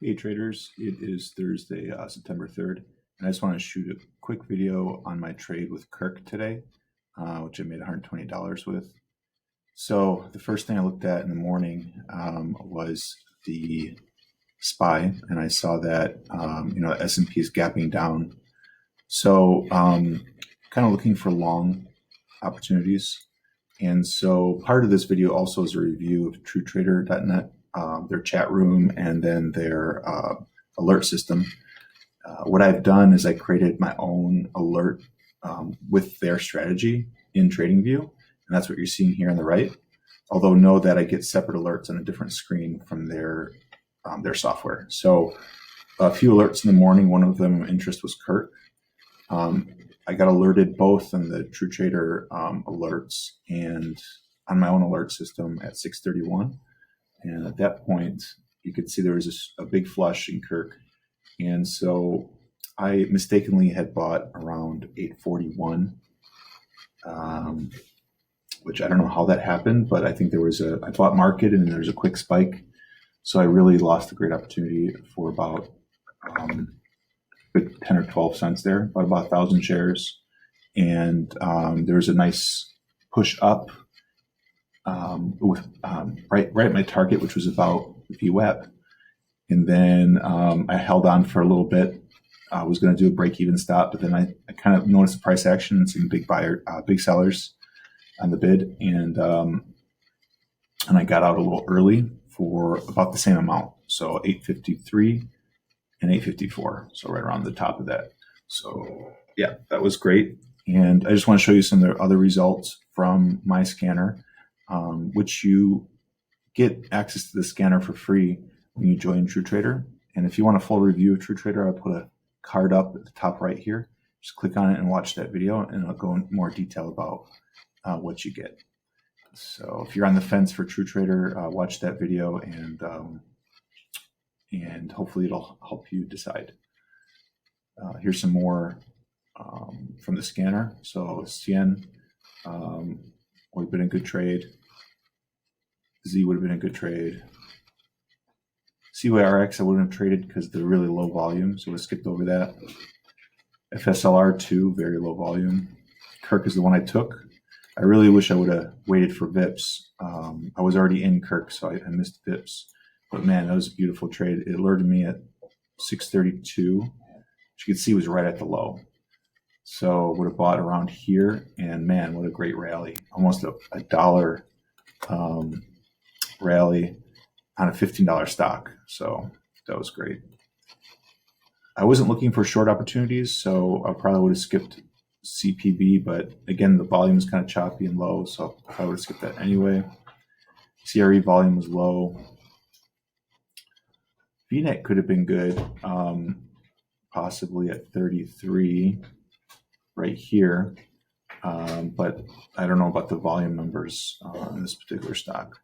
Hey traders, it is Thursday, September 3rd, and I just want to shoot a quick video on my trade with KIRK today, which I made $120 with. So the first thing I looked at in the morning was the SPY, and I saw that S&P is gapping down. So kind of looking for long opportunities. And so part of this video also is a review of TrueTrader.net, their chat room, and then their alert system. What I've done is I created my own alert with their strategy in TradingView, and that's what you're seeing here on the right. Although know that I get separate alerts on a different screen from their software. So a few alerts in the morning. One of them of interest was KIRK. I got alerted both on the TrueTrader alerts and on my own alert system at 6:31. And at that point, you could see there was a big flush in KIRK. And so I mistakenly had bought around 841, which I don't know how that happened, but I think I bought market and there was a quick spike. So I really lost a great opportunity for about 10 or 12 cents there, about 1,000 shares. And there was a nice push up with right at my target, which was about VWAP. And then I held on for a little bit. I was going to do a break-even stop, but then I kind of noticed the price action and some big sellers on the bid, and I got out a little early for about the same amount, so 853 and 854, so right around the top of that. So yeah, that was great. And I just want to show you some of the other results from my scanner, which you get access to the scanner for free when you join TrueTrader. And if you want a full review of TrueTrader, I'll put a card up at the top right here. Just click on it and watch that video, and I'll go in more detail about what you get. So if you're on the fence for TrueTrader, watch that video, and hopefully it'll help you decide. Here's some more from the scanner. So CN would have been a good trade. Z would have been a good trade. CYRX I wouldn't have traded because they're really low volume, so we skipped over that. FSLR2, very low volume. KIRK is the one I took. I really wish I would have waited for VIPs. I was already in KIRK, so I missed VIPs. But man, that was a beautiful trade. It alerted me at 632, which you can see was right at the low. So would have bought around here, and man, what a great rally. Almost a dollar rally on a $15 stock. So that was great. I wasn't looking for short opportunities, so I probably would have skipped CPB, but again, the volume is kind of choppy and low, so I would have skipped that anyway. CRE volume was low. VNet could have been good, possibly at 33 right here, but I don't know about the volume numbers in this particular stock.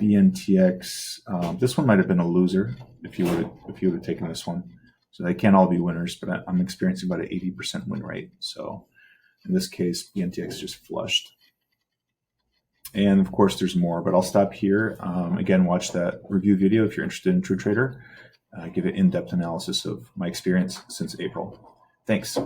BNTX, this one might have been a loser if you would have taken this one. So they can't all be winners, but I'm experiencing about an 80% win rate. So in this case, BNTX just flushed. And of course, there's more, but I'll stop here. Again, watch that review video if you're interested in TrueTrader. Give an in-depth analysis of my experience since April. Thanks.